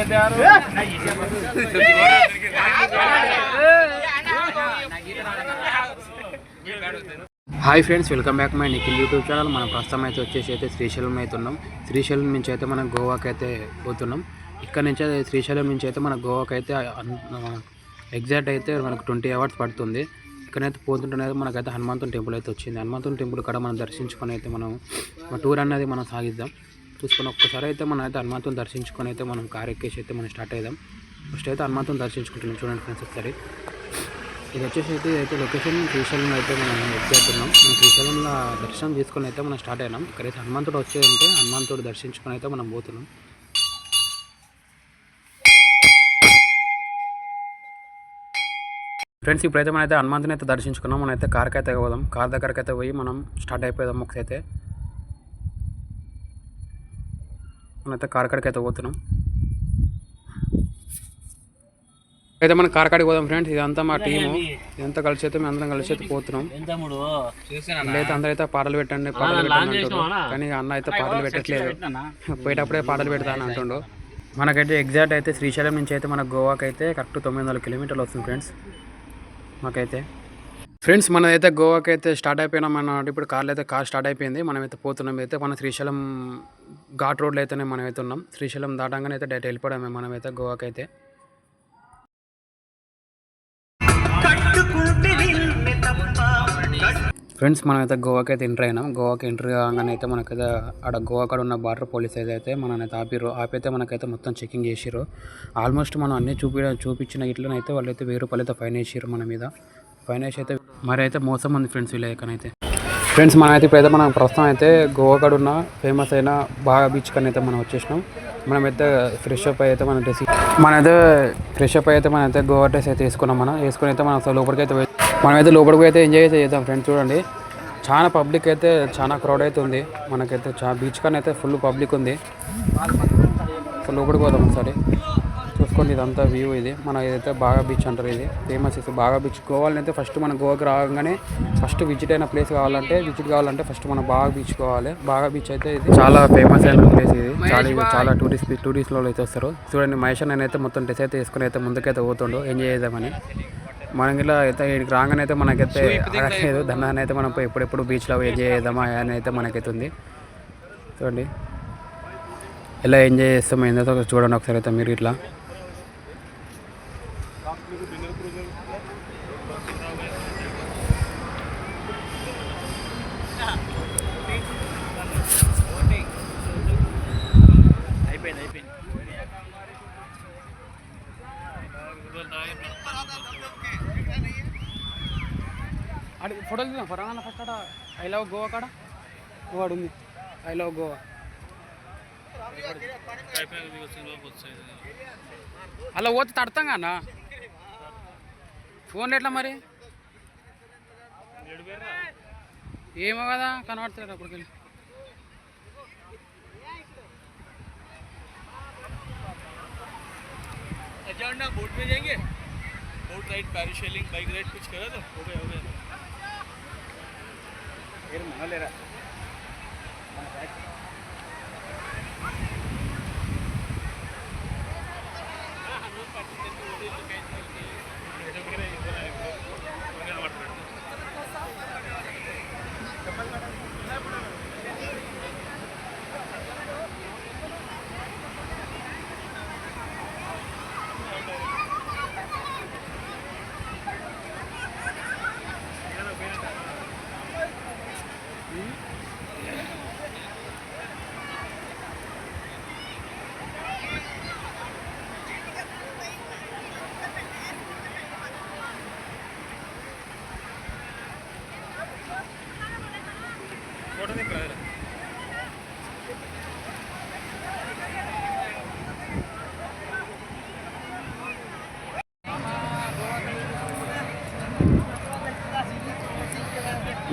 Hi friends, welcome back my Nikhil YouTube channel. మనం ప్రస్తుతం అయితే వచ్చేసి శ్రీశైలం అయితే ఉన్నాం. శ్రీశైలం నుంచి అయితే మనం గోవాకి అయితే పోతున్నాం. ఇక్కడ నుంచి శ్రీశైలం నుంచి అయితే మన గోవాకి అయితే ఎగ్జాక్ట్ అయితే మనకు 20 hours పడుతుంది. ఇక్కడైతే పోతుంటే మనకైతే హనుమంతుని టెంపుల్ అయితే వచ్చింది. హనుమంతుని టెంపుల్ కూడా మనం దర్శించుకొని అయితే మనం టూర్ అనేది మనం సాగిద్దాం. చూసుకొని ఒక్కసారి అయితే మనం అయితే హనుమంతుని దర్శించుకొని అయితే మనం కార్ ఎక్కేసి అయితే మనం స్టార్ట్ అవుదాం. ఫస్ట్ అయితే హనుమంతుని దర్శించుకుంటున్నాం. చూడండి ఫ్రెండ్స్ ఒకసారి. ఇది వచ్చేసి అయితే లొకేషన్ శ్రీశైలంలో అయితే మనం ఎగ్జాక్ట్ ఉన్నాం. మనం శ్రీశైలంలో దర్శనం చేసుకొని అయితే మనం స్టార్ట్ అయినాం. ఇక్కడైతే హనుమంతుడు వచ్చేదంటే హనుమంతుడు దర్శించుకొని అయితే మనం పోతున్నాం. ఫ్రెండ్స్ ఇప్పుడైతే మనమైతే హనుమంతుని అయితే దర్శించుకున్నాం. మనమైతే కార్కి అయితే పోదాం. కార్ దగ్గరికి అయితే పోయి మనం స్టార్ట్ అయిపోదాం. ఒకసైతే మనమైతే కార్ కాడికి అయితే పోతున్నాం. అయితే మనం కార్ కాడికి పోదాం ఫ్రెండ్స్. ఇదంతా మా టీము, ఇదంతా కలిసి అయితే మేము అందరం కలిసి అయితే పోతున్నాం. అయితే అందరూ అయితే పాటలు పెట్టండి అంటారు, కానీ అన్న అయితే పాటలు పెట్టట్లేదు. పోయేటప్పుడే పాటలు పెడతాను అంటుండు. మనకైతే ఎగ్జాక్ట్ అయితే శ్రీశైలం నుంచి అయితే మన గోవాకి అయితే కరెక్ట్ 900 kilometers వస్తుంది ఫ్రెండ్స్. మాకైతే ఫ్రెండ్స్ మనమైతే గోవాకి అయితే స్టార్ట్ అయిపోయినాం అన్నమాట. ఇప్పుడు కార్ స్టార్ట్ అయిపోయింది. మనమైతే పోతున్నాం. అయితే మన శ్రీశైలం ఘాట్ రోడ్లో అయితేనే మనమైతే ఉన్నాం. శ్రీశైలం దాటంగానే అయితే డైరెక్ట్ వెళ్ళిపోవడమే మనమైతే గోవాకి అయితే. ఫ్రెండ్స్ మనమైతే గోవాకి అయితే ఎంటర్ అయినాం. గోవాకి ఎంటర్ కాగానే అయితే మనకైతే ఆడ గోవా కాడ ఉన్న బార్డర్ పోలీస్ అయితే మననైతే ఆపైతే మనకైతే మొత్తం చెకింగ్ చేసిర్రు. ఆల్మోస్ట్ మనం అన్నీ చూపించిన ఇట్లనైతే వాళ్ళైతే 1000 రూపాయలు అయితే ఫైన్ వేసిర్రు మన మీద. ఫైన్ వేసి అయితే మరి అయితే మోసం ఉంది ఫ్రెండ్స్ వీళ్ళకనైతే. ఫ్రెండ్స్ మనమైతే ఇప్పుడైతే మనం ప్రస్తుతం అయితే గోవా కాడ ఉన్న ఫేమస్ అయిన బాగా బీచ్ కన్నా అయితే మనం వచ్చేసినాం. మనమైతే ఫ్రెష్ అప్ అయితే మనమైతే గోవా డ్రెస్ అయితే వేసుకున్నాం. వేసుకుని అయితే మనం లోపలికి అయితే మనమైతే లోపలికి అయితే ఎంజాయ్ అయితే చేద్దాం ఫ్రెండ్స్. చూడండి చాలా పబ్లిక్ అయితే చాలా క్రౌడ్ అయితే ఉంది. మనకైతే బీచ్ కన్నా అయితే ఫుల్ పబ్లిక్ ఉంది. లోపలికి పోదాం ఒకసారి. చూసుకోండి ఇదంతా వ్యూ. ఇది మన ఏదైతే బాగా బీచ్ అంటారు. ఇది ఫేమస్ అయితే బాగా బీచ్. గోవాలో అయితే ఫస్ట్ మన గోవాకి రాగానే ఫస్ట్ విజిట్ అయిన ప్లేస్ విజిట్ కావాలంటే ఫస్ట్ మన బాగా బీచ్ కావాలి. బాగా బీచ్ అయితే ఇది చాలా ఫేమస్ అయిన ప్లేస్. ఇది చాలా టూరిస్టులు అయితే వస్తారు. చూడండి మహేష్ అయితే మొత్తం డ్రెస్ అయితే వేసుకుని అయితే ముందుకైతే పోతుండు ఎంజాయ్ చేద్దామని. మనం ఇలా అయితే ఇక్కడికి రాగానే అయితే మనకైతే ఆగలేదు. దాన్ని అయితే మనం ఎప్పుడెప్పుడు బీచ్లో ఎంజాయ్ చేద్దామా అని అయితే మనకైతే ఉంది. చూడండి ఎలా ఎంజాయ్ చేస్తామో ఏందో చూడండి ఒకసారి అయితే మీరు ఇట్లా. ఫోటోలు తీద్దాం ఫరానా ఫస్ట్. అక్కడ ఐ లవ్ గోవా కాడ వాడు ఉంది. ఐ లవ్ గోవా అలా పోతే తడతాం కన్నా ఫోన్ ఎట్లా మరి ఏమో కదా కనబడతాడు అప్పటికి వెళ్ళి. बोट में जाएंगे, boat ride, parasailing, bike ride कुछ करा तो हो गया फिर मना ले रहा।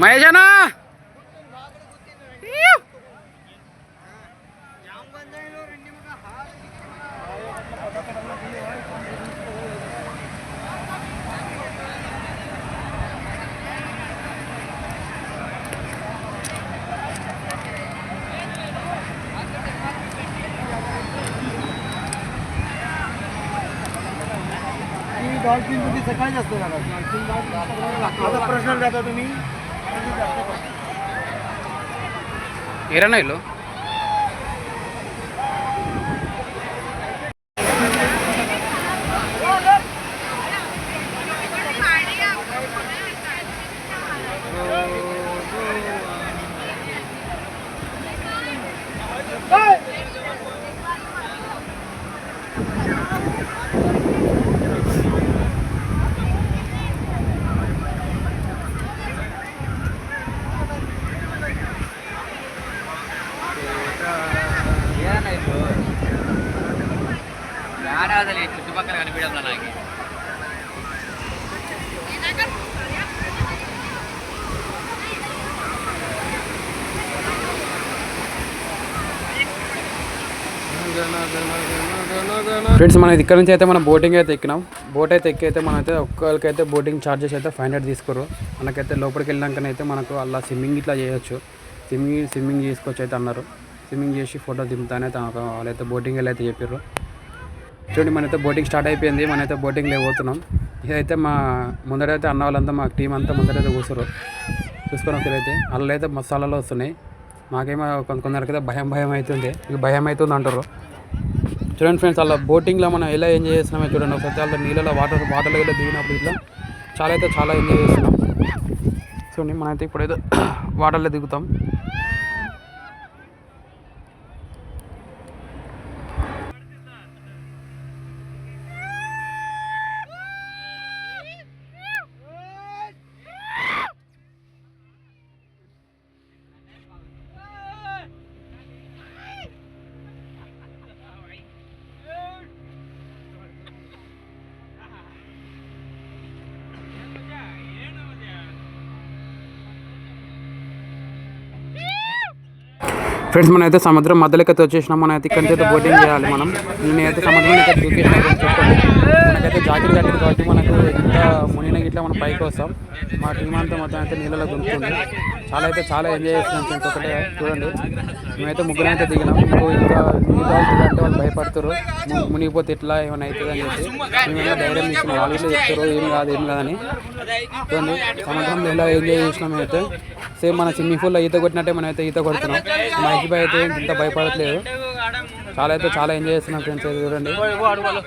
మహేజనా डॉल्फिन तुम्ही सकाळीच असते ना आता प्रश्न जाता तुम्ही एरा नाही लो చుట్టుపక్కల కనిపించడం నాకు ఫ్రెండ్స్ మనం ఇక్కడ నుంచి అయితే మనం బోటింగ్ అయితే ఎక్కినాం. బోట్ అయితే ఎక్కి అయితే మనమైతే ఒక్కరికైతే బోటింగ్ ఛార్జెస్ అయితే 500 తీసుకోరు. మనకైతే లోపలికి వెళ్ళినాకనైతే మనకు అలా స్విమ్మింగ్ ఇట్లా చేయొచ్చు. స్విమ్మింగ్ చేసుకోవచ్చు అయితే అన్నారు. స్విమ్మింగ్ చేసి ఫోటో దింపుతానైతే వాళ్ళైతే బోటింగ్ వెళ్ళి అయితే చెప్పారు. చూడండి మనైతే బోటింగ్ స్టార్ట్ అయిపోయింది. మనైతే బోటింగ్ లేకపోతున్నాం. ఇదైతే మా ముందరైతే అన్న వాళ్ళంతా మా టీం అంతా ముందరైతే కూర్చోరు చూసుకొని ఒకరైతే అలా అయితే మసాలాలు వస్తున్నాయి. మాకేమో కొందరికైతే భయం అవుతుంది. ఇది భయం అవుతుంది అంటారు. చూడండి ఫ్రెండ్స్ అలా బోటింగ్లో మనం ఎలా ఎంజాయ్ చేస్తున్నామో చూడండి. ఒకసారి అలా నీళ్ళలో వాటర్లో ఇలా దిగినప్పుడు ఇట్లా చాలా ఎంజాయ్ చేస్తున్నాం. చూడండి మనమైతే ఇప్పుడైతే వాటర్లో దిగుతాం. ఫ్రెండ్స్ మనమైతే సముద్రం మధ్యలోకి అయితే వచ్చేసినాం. మనమైతే ఇక్కడ నుంచి అయితే బోటింగ్ చేయాలి. నేనైతే సముద్రంలో అయితే దూకేసినా చెప్పండి. మనకైతే జాకెట్ కట్టింది కాబట్టి మనకు ఇంత మునిగిన గిట్లా మనం పైకి వస్తాం. మా టీం అంతా మొత్తం అయితే నీళ్ళలో దుంకుతుంది. చాలా ఎంజాయ్ చేస్తున్నాం ఫ్రెండ్స్. ఒకటే చూడండి మేమైతే ముగ్గురు అయితే దిగినాం. ఇంకా అంటే వాళ్ళు భయపడుతారు మునిగిపోతే ఎట్లా ఏమైనా అవుతుంది అని చెప్పి మేమేమో ధైర్యం ఇస్తున్నాం. వాళ్ళు చెప్తారు ఏం కాదని. చూడండి సముద్రంలో ఎలా ఎంజాయ్ చేసినాం. అయితే సేమ్ మన స్విమ్మింగ్ పూల్లో ఈత కొట్టినట్టే మనం అయితే ఈత కొడుతున్నాం. మహేష్ బాయ్ అయితే ఇంత భయపడట్లేదు. చాలా ఎంజాయ్ చేస్తున్నాం ఫ్రెండ్స్. అయితే చూడండి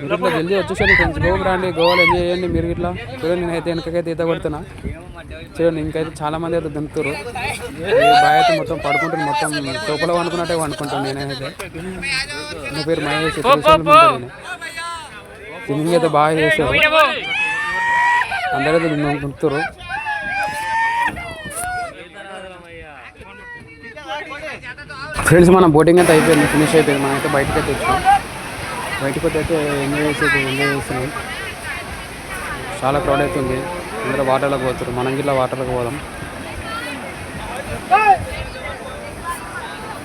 మీరు ఇట్లా జల్దీ వచ్చేసండి ఫ్రెండ్స్. గోవాకి రండి, గోవాలో ఎంజాయ్ చేయండి మీరు ఇట్లా. చూడండి నేనైతే వెనకైతే ఈత కొడుతున్నా. చూడండి ఇంకైతే చాలామంది అయితే దుంకుతారు. బాయ్ అయితే మొత్తం పడుకుంటుంది. మొత్తం సోపలో వండుకున్నట్టే వండుకుంటాను. నేనైతే నా పేరు మహేష్. స్విమ్మింగ్ అయితే బాగా చేశారు. అందరైతే దుంకుతారు. ఫ్రెండ్స్ మన బోటింగ్ అయితే అయిపోయింది, ఫినిష్ అయిపోయింది. మనం అయితే బయటకు అయితే వచ్చాం. బయటకు అయితే ఎంజాయ్ చేస్తున్నాం. చాలా క్రౌడ్ అవుతుంది. అందరూ వాటర్లోకి పోతారు. మనం గిట్లా వాటర్లోకి పోదాం.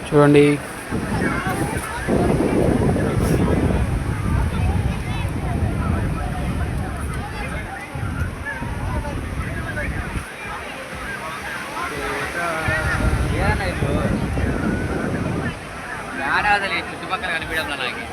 చూడండి చుట్టుపక్కల కనిపించడం నాకు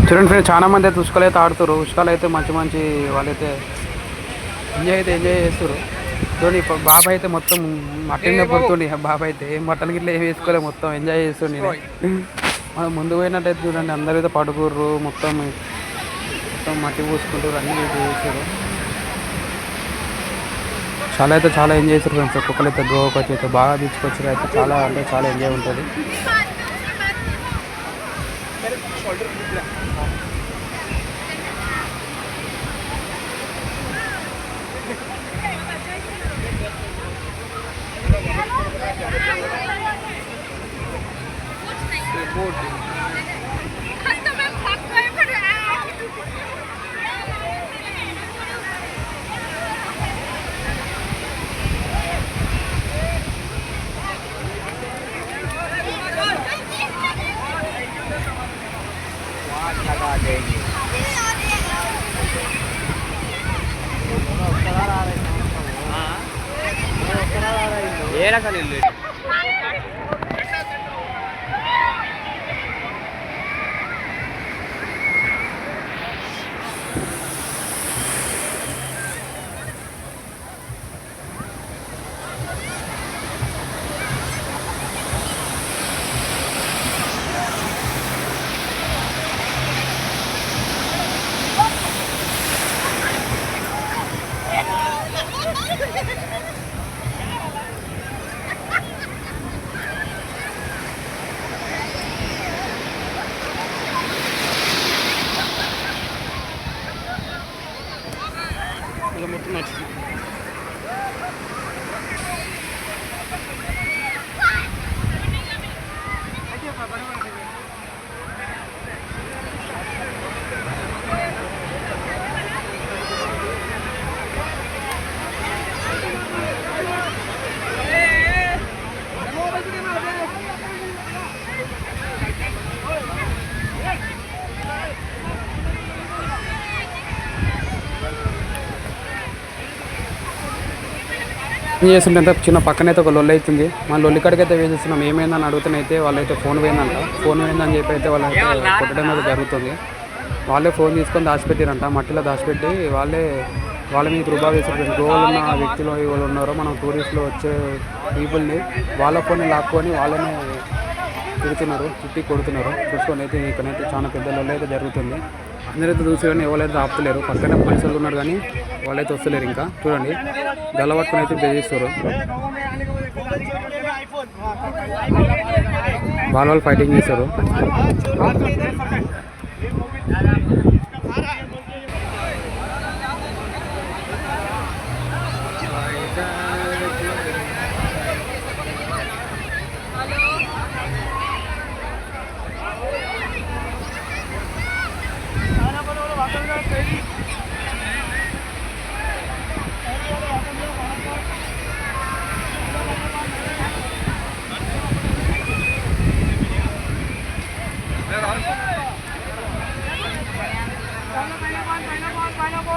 చూడండి ఫ్రెండ్స్, చాలా మంది అయితే ఉసుకలు అయితే ఆడుతారు. ఉసుకలు అయితే మంచి మంచి వాళ్ళైతే ఎంజాయ్ చేస్తారు. చూడండి ఇప్పుడు బాబాయ్ అయితే మొత్తం మట్టినే పడుతుంది. బాబాయ్ అయితే ఏం బట్టలు గిట్ల ఏం వేసుకోలేదు, మొత్తం ఎంజాయ్ చేస్తుండే. మనం ముందు పోయినట్టయితే చూడండి అందరూ అయితే పడుకుర్రు, మొత్తం మట్టి పూసుకుంటారు, అన్నీ చేస్తారు. చాలా ఎంజాయ్ చేస్తారు ఫ్రెండ్స్. ఒక్కొక్కరు అయితే గోవాకి వచ్చి అయితే బాగా తీసుకొచ్చారు. అయితే చాలా అంటే చాలా ఎంజాయ్ ఉంటుంది. ఏ రకాలు ఇల్లు మొత్తం నచ్చింది. ఏం చేస్తుంటే చిన్న పక్కనైతే ఒక లొల్లి అవుతుంది. మన లొల్లి కాడికి అయితే వేసేస్తున్నాం. ఏమైందని అడుగుతానైతే వాళ్ళైతే ఫోన్ పోయిందంట. ఫోన్ పోయిందని చెప్పి అయితే వాళ్ళైతే కొట్టడం అయితే జరుగుతుంది. వాళ్ళే ఫోన్ తీసుకొని దాచిపెట్టారంట, మట్టిలో దాచిపెట్టి వాళ్ళ మీద వృధా వేసారు. గోవాలో ఉన్న వ్యక్తులు వాళ్ళు ఉన్నారో మనం టూరిస్టులు వచ్చే పీపుల్ని వాళ్ళ ఫోన్ని లాక్కొని వాళ్ళనే తిడుతున్నారు, చుట్టి కొడుతున్నారు. చూసుకొని అయితే ఇక్కడైతే చాలా పెద్ద లొల్లి అయితే జరుగుతుంది. అందరైతే చూసి కానీ ఎవరైతే ఆపుతలేరు. పక్కనే పోలీసులు ఉన్నారు కానీ వాళ్ళైతే వస్తలేరు. ఇంకా చూడండి గల్లబట్టుకుని అయితే బెదిరిస్తారు. వాళ్ళు ఫైటింగ్ చేస్తారు. Pineapple.